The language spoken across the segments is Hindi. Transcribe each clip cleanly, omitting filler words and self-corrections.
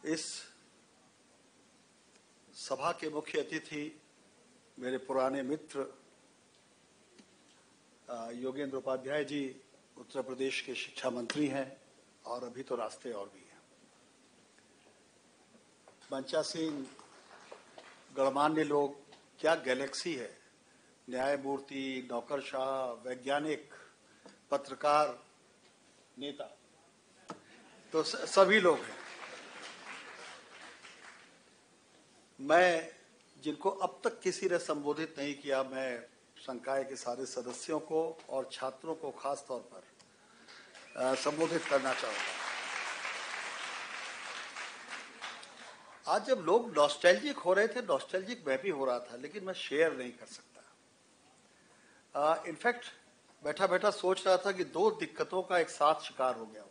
इस सभा के मुख्य अतिथि मेरे पुराने मित्र योगेंद्र उपाध्याय जी उत्तर प्रदेश के शिक्षा मंत्री हैं और अभी तो रास्ते और भी हैं। बंचा सिंह, गणमान्य लोग, क्या गैलेक्सी है, न्यायमूर्ति, नौकरशाह, वैज्ञानिक, पत्रकार, नेता, तो सभी लोग हैं। मैं जिनको अब तक किसी ने संबोधित नहीं किया, मैं संकाय के सारे सदस्यों को और छात्रों को खास तौर पर संबोधित करना चाहूंगा। आज जब लोग नॉस्टैल्जिक हो रहे थे, नॉस्टैल्जिक मैं भी हो रहा था, लेकिन मैं शेयर नहीं कर सकता। इनफैक्ट बैठा बैठा सोच रहा था कि दो दिक्कतों का एक साथ शिकार हो गया हूं।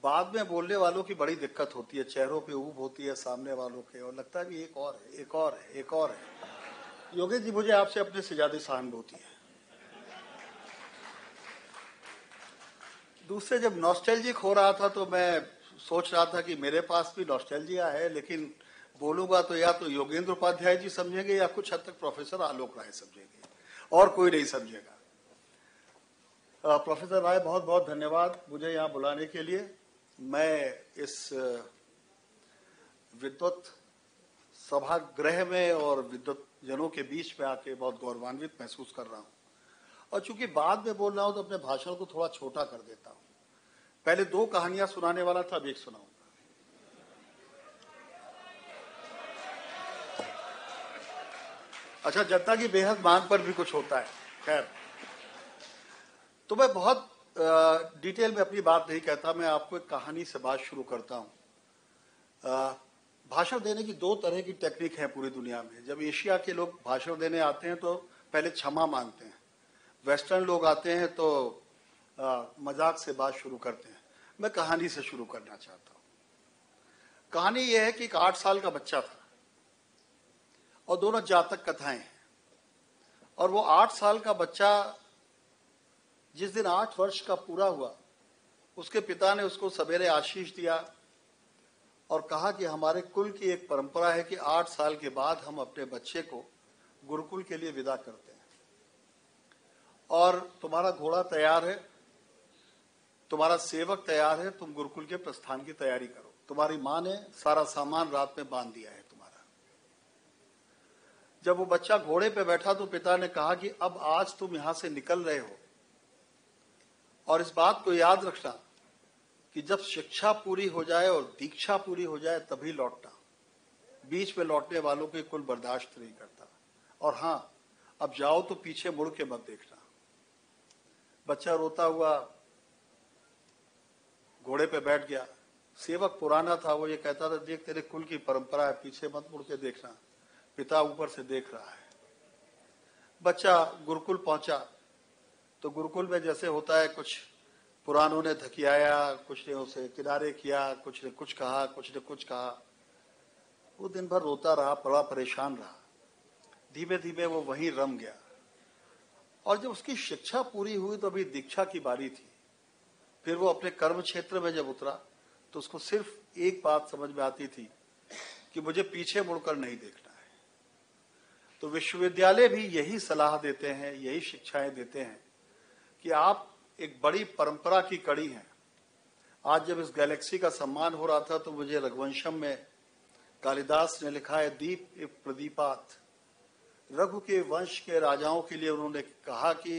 बाद में बोलने वालों की बड़ी दिक्कत होती है, चेहरों पे ऊब होती है सामने वालों के, और लगता है भी एक और है, एक और है, एक और है। योगेश जी, मुझे आपसे अपने से ज्यादा सहानुभूति है। दूसरे, जब नॉस्टैल्जिक हो रहा था तो मैं सोच रहा था कि मेरे पास भी नॉस्टैल्जिया है, लेकिन बोलूंगा तो या तो योगेंद्र उपाध्याय जी समझेंगे या कुछ हद तक प्रोफेसर आलोक राय समझेंगे, और कोई नहीं समझेगा। प्रोफेसर राय, बहुत बहुत धन्यवाद मुझे यहाँ बुलाने के लिए। मैं इस विद्वत सभागृह में और विद्वत जनों के बीच में आके बहुत गौरवान्वित महसूस कर रहा हूँ, और चूंकि बाद में बोल रहा हूँ तो अपने भाषण को थोड़ा छोटा कर देता हूँ। पहले दो कहानियां सुनाने वाला था, अब एक सुनाऊंगा। अच्छा, जनता की बेहद मांग पर भी कुछ होता है। खैर, तो मैं बहुत डिटेल में अपनी बात नहीं कहता, मैं आपको एक कहानी से बात शुरू करता हूं। भाषण देने की दो तरह की टेक्निक है पूरी दुनिया में। जब एशिया के लोग भाषण देने आते हैं तो पहले क्षमा मांगते हैं, वेस्टर्न लोग आते हैं तो मजाक से बात शुरू करते हैं। मैं कहानी से शुरू करना चाहता हूं। कहानी यह है कि एक 8 साल का बच्चा था और दोनों जातक कथाएं हैं। और वो 8 साल का बच्चा जिस दिन 8 वर्ष का पूरा हुआ, उसके पिता ने उसको सवेरे आशीष दिया और कहा कि हमारे कुल की एक परंपरा है कि 8 साल के बाद हम अपने बच्चे को गुरुकुल के लिए विदा करते हैं, और तुम्हारा घोड़ा तैयार है, तुम्हारा सेवक तैयार है, तुम गुरुकुल के प्रस्थान की तैयारी करो। तुम्हारी माँ ने सारा सामान रात में बांध दिया है तुम्हारा। जब वो बच्चा घोड़े पे बैठा तो पिता ने कहा कि अब आज तुम यहां से निकल रहे हो, और इस बात को याद रखना कि जब शिक्षा पूरी हो जाए और दीक्षा पूरी हो जाए तभी लौटना। बीच में लौटने वालों के कुल बर्दाश्त नहीं करता। और हाँ, अब जाओ तो पीछे मुड़ के मत देखना। बच्चा रोता हुआ घोड़े पे बैठ गया। सेवक पुराना था, वो ये कहता था, देख तेरे कुल की परंपरा है, पीछे मत मुड़ के देखना, पिता ऊपर से देख रहा है। बच्चा गुरुकुल पहुंचा तो गुरुकुल में जैसे होता है, कुछ पुरानों ने धकियाया, कुछ ने उसे किनारे किया, कुछ ने कुछ कहा, कुछ ने कुछ कहा। वो दिन भर रोता रहा, बड़ा परेशान रहा। धीमे धीमे वो वहीं रम गया, और जब उसकी शिक्षा पूरी हुई तो अभी दीक्षा की बारी थी। फिर वो अपने कर्म क्षेत्र में जब उतरा तो उसको सिर्फ एक बात समझ में आती थी कि मुझे पीछे मुड़कर नहीं देखना है। तो विश्वविद्यालय भी यही सलाह देते हैं, यही शिक्षाएं देते हैं कि आप एक बड़ी परंपरा की कड़ी हैं। आज जब इस गैलेक्सी का सम्मान हो रहा था तो मुझे रघुवंशम में कालिदास ने लिखा है, दीप प्रदीपात, रघु के वंश के राजाओं के लिए उन्होंने कहा कि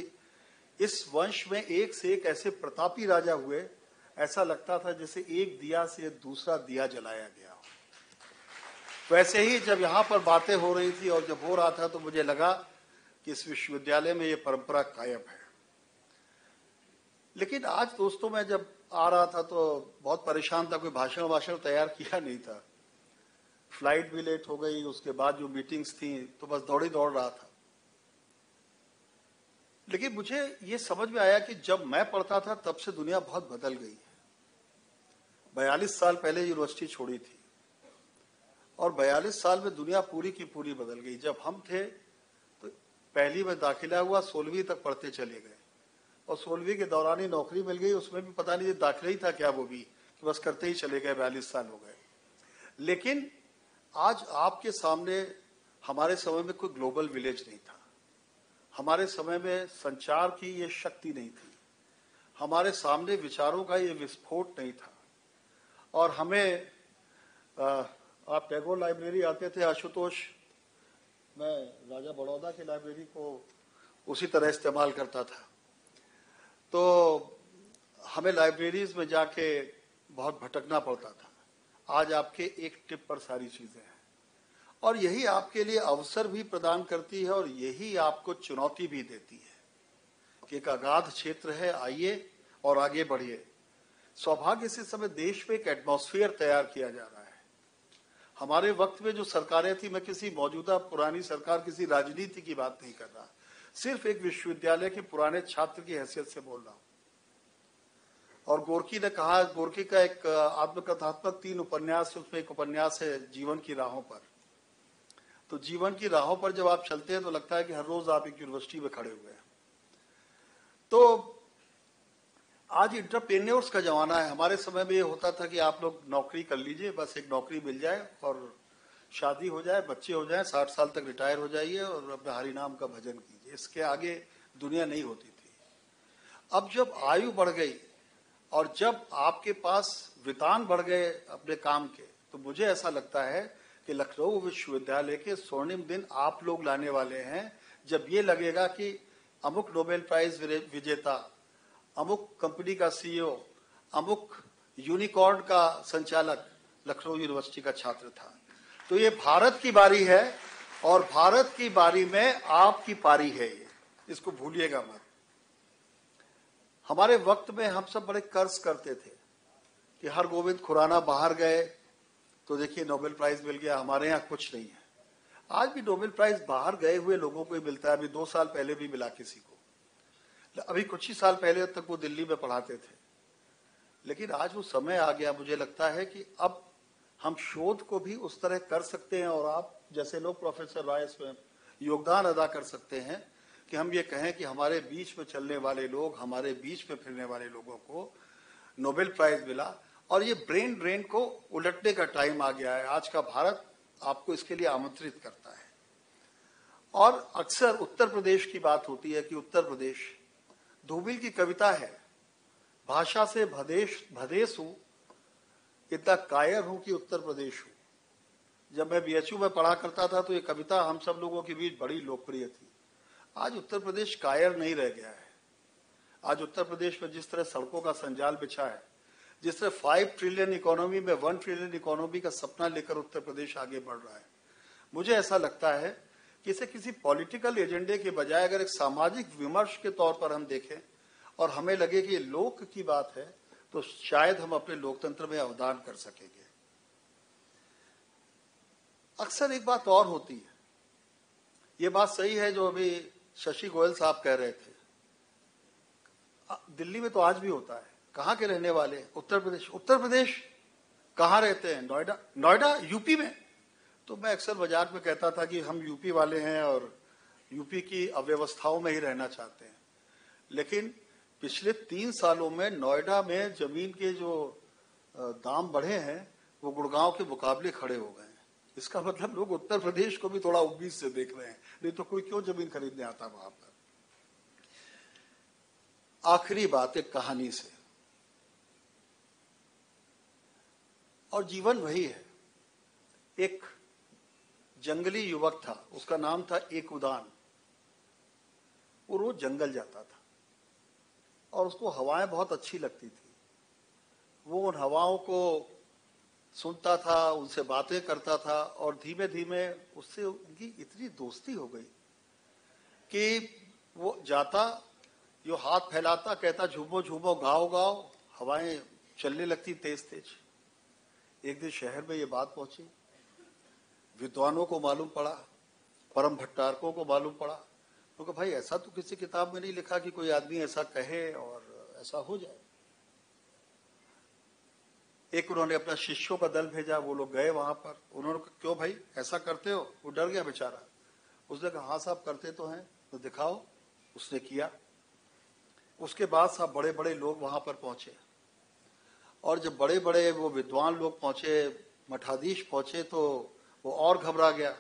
इस वंश में एक से एक ऐसे प्रतापी राजा हुए, ऐसा लगता था जैसे एक दिया से दूसरा दिया जलाया गया हो। वैसे ही जब यहाँ पर बातें हो रही थी और जब हो रहा था तो मुझे लगा कि इस विश्वविद्यालय में ये परंपरा कायम है। लेकिन आज दोस्तों, मैं जब आ रहा था तो बहुत परेशान था, कोई भाषण तैयार किया नहीं था। फ्लाइट भी लेट हो गई, उसके बाद जो मीटिंग्स थी, तो बस दौड़ रहा था। लेकिन मुझे ये समझ में आया कि जब मैं पढ़ता था तब से दुनिया बहुत बदल गई है। 42 साल पहले यूनिवर्सिटी छोड़ी थी और 42 साल में दुनिया पूरी की पूरी बदल गई। जब हम थे तो पहली में दाखिला हुआ, 16वीं तक पढ़ते चले गए, और 16वीं के दौरान ही नौकरी मिल गई। उसमें भी पता नहीं दाखिला ही था क्या, वो भी कि बस करते ही चले गए। 42 साल हो गए। लेकिन आज आपके सामने, हमारे समय में कोई ग्लोबल विलेज नहीं था, हमारे समय में संचार की ये शक्ति नहीं थी, हमारे सामने विचारों का ये विस्फोट नहीं था। और हमें आप टैगोर लाइब्रेरी आते थे आशुतोष, मैं राजा बड़ौदा की लाइब्रेरी को उसी तरह इस्तेमाल करता था। तो हमें लाइब्रेरीज में जाके बहुत भटकना पड़ता था। आज आपके एक टिप पर सारी चीजें हैं, और यही आपके लिए अवसर भी प्रदान करती है और यही आपको चुनौती भी देती है कि एक अगाध क्षेत्र है, आइए और आगे बढ़िए। सौभाग्य से समय देश में एक एटमॉस्फेयर तैयार किया जा रहा है। हमारे वक्त में जो सरकारें थी, मैं किसी मौजूदा पुरानी सरकार, किसी राजनीति की बात नहीं कर रहा, सिर्फ एक विश्वविद्यालय के पुराने छात्र की हैसियत से बोल रहा हूं। और गोरकी ने कहा, गोरकी का एक आत्मकथात्मक 3 उपन्यास, उसमें एक उपन्यास है जीवन की राहों पर। तो जीवन की राहों पर जब आप चलते हैं तो लगता है कि हर रोज आप एक यूनिवर्सिटी में खड़े हुए हैं। तो आज इंटरप्रेन्योर्स का जमाना है। हमारे समय में ये होता था कि आप लोग नौकरी कर लीजिए, बस एक नौकरी मिल जाए और शादी हो जाए, बच्चे हो जाए, 60 साल तक रिटायर हो जाइए और अपने हरि नाम का भजन कीजिए। इसके आगे दुनिया नहीं होती थी। अब जब आयु बढ़ गई और जब आपके पास वितान बढ़ गए अपने काम के, तो मुझे ऐसा लगता है कि लखनऊ विश्वविद्यालय के स्वर्णिम दिन आप लोग लाने वाले हैं, जब ये लगेगा कि अमुक नोबेल प्राइज विजेता, अमुक कंपनी का सीईओ, अमुक यूनिकॉर्न का संचालक लखनऊ यूनिवर्सिटी का छात्र था। तो ये भारत की बारी है और भारत की बारी में आपकी पारी है, ये इसको भूलिएगा मत। हमारे वक्त में हम सब बड़े कर्ज करते थे कि हर गोविंद खुराना बाहर गए तो देखिए नोबेल प्राइज मिल गया, हमारे यहाँ कुछ नहीं है। आज भी नोबेल प्राइज बाहर गए हुए लोगों को ही मिलता है। अभी 2 साल पहले भी मिला किसी को, अभी कुछ ही साल पहले तक वो दिल्ली में पढ़ाते थे। लेकिन आज वो समय आ गया, मुझे लगता है कि अब हम शोध को भी उस तरह कर सकते हैं और आप जैसे लोग, प्रोफेसर राय, इसमें योगदान अदा कर सकते हैं कि हम ये कहें कि हमारे बीच में चलने वाले लोग, हमारे बीच में फिरने वाले लोगों को नोबेल प्राइज मिला। और ये ब्रेन ड्रेन को उलटने का टाइम आ गया है। आज का भारत आपको इसके लिए आमंत्रित करता है। और अक्सर उत्तर प्रदेश की बात होती है कि उत्तर प्रदेश, धूमिल की कविता है, भाषा से भदेश हूं, इतना कायर हूं कि उत्तर प्रदेश हूं। जब मैं बीएचयू में पढ़ा करता था तो ये कविता हम सब लोगों के बीच बड़ी लोकप्रिय थी। आज उत्तर प्रदेश कायर नहीं रह गया है। आज उत्तर प्रदेश में जिस तरह सड़कों का संजाल बिछा है, जिस तरह 5 ट्रिलियन इकोनॉमी में 1 ट्रिलियन इकोनॉमी का सपना लेकर उत्तर प्रदेश आगे बढ़ रहा है, मुझे ऐसा लगता है कि इसे किसी पॉलिटिकल एजेंडे के बजाय अगर एक सामाजिक विमर्श के तौर पर हम देखें और हमें लगे कि ये लोक की बात है, तो शायद हम अपने लोकतंत्र में अवदान कर सकेंगे। अक्सर एक बात और होती है, ये बात सही है जो अभी शशि गोयल साहब कह रहे थे, दिल्ली में तो आज भी होता है। कहां के रहने वाले? उत्तर प्रदेश। उत्तर प्रदेश कहां रहते हैं? नोएडा। नोएडा यूपी में। तो मैं अक्सर मजाक में कहता था कि हम यूपी वाले हैं और यूपी की अव्यवस्थाओं में ही रहना चाहते हैं। लेकिन पिछले 3 सालों में नोएडा में जमीन के जो दाम बढ़े हैं वो गुड़गांव के मुकाबले खड़े हो गए हैं। इसका मतलब लोग उत्तर प्रदेश को भी थोड़ा उम्मीद से देख रहे हैं, नहीं तो कोई क्यों जमीन खरीदने आता वहां पर। आखिरी बात एक कहानी से, और जीवन वही है। एक जंगली युवक था, उसका नाम था एक उदान। वो रोज जंगल जाता था और उसको हवाएं बहुत अच्छी लगती थी। वो उन हवाओं को सुनता था, उनसे बातें करता था और धीमे धीमे उससे उनकी इतनी दोस्ती हो गई कि वो जाता, यो हाथ फैलाता, कहता झूमो झूमो गाओ गाओ, हवाएं चलने लगती तेज तेज। एक दिन शहर में ये बात पहुंची, विद्वानों को मालूम पड़ा, परम भट्टारकों को मालूम पड़ा। तो कहा भाई ऐसा तो किसी किताब में नहीं लिखा कि कोई आदमी ऐसा कहे और ऐसा हो जाए। एक उन्होंने अपना शिष्यों का दल भेजा, वो लोग गए वहां पर। उन्होंने कहा क्यों भाई ऐसा करते हो? वो डर गया बेचारा। उसने कहा हाँ साहब करते तो हैं, तो दिखाओ। उसने किया। उसके बाद साहब बड़े बड़े लोग वहां पर पहुंचे और जब बड़े बड़े वो विद्वान लोग पहुंचे, मठाधीश पहुंचे तो वो और घबरा गया,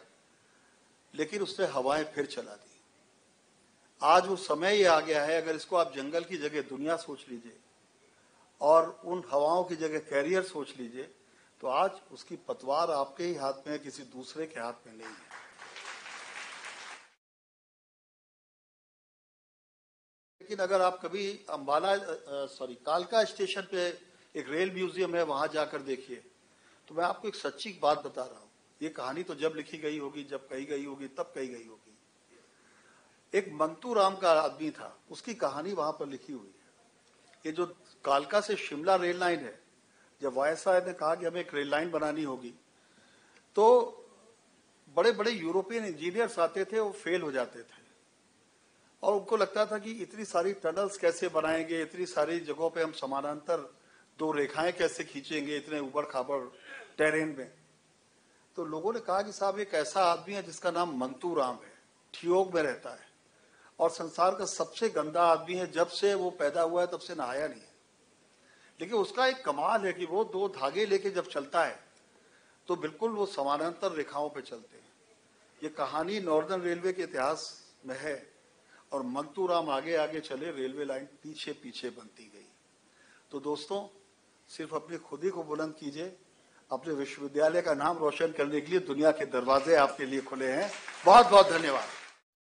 लेकिन उसने हवाएं फिर चला दी। आज वो समय ही आ गया है, अगर इसको आप जंगल की जगह दुनिया सोच लीजिए और उन हवाओं की जगह कैरियर सोच लीजिए, तो आज उसकी पतवार आपके ही हाथ में है, किसी दूसरे के हाथ में नहीं है। लेकिन अगर आप कभी कालका स्टेशन पे एक रेल म्यूजियम है, वहां जाकर देखिए, तो मैं आपको एक सच्ची बात बता रहा हूं। ये कहानी तो जब लिखी गई होगी, जब कही गई होगी, तब कही गई होगी। एक मंतू राम का आदमी था, उसकी कहानी वहां पर लिखी हुई है। ये जो कालका से शिमला रेल लाइन है, जब वायसराय ने कहा कि हमें एक रेल लाइन बनानी होगी, तो बड़े बड़े यूरोपियन इंजीनियर्स आते थे, वो फेल हो जाते थे और उनको लगता था कि इतनी सारी टनल्स कैसे बनाएंगे, इतनी सारी जगहों पे हम समानांतर दो रेखाएं कैसे खींचेंगे इतने उबड़ खाबड़ टेरेन में। तो लोगों ने कहा कि साहब एक ऐसा आदमी है जिसका नाम मंतू राम है, ठियोग में रहता है और संसार का सबसे गंदा आदमी है, जब से वो पैदा हुआ है तब से नहाया नहीं है। लेकिन उसका एक कमाल है कि वो दो धागे लेके जब चलता है तो बिल्कुल वो समानांतर रेखाओं पे चलते हैं। ये कहानी नॉर्दर्न रेलवे के इतिहास में है और मंतू राम आगे आगे चले, रेलवे लाइन पीछे पीछे बनती गई। तो दोस्तों, सिर्फ अपनी खुद ही को बुलंद कीजिए, अपने विश्वविद्यालय का नाम रोशन करने के लिए दुनिया के दरवाजे आपके लिए खुले हैं। बहुत बहुत धन्यवाद।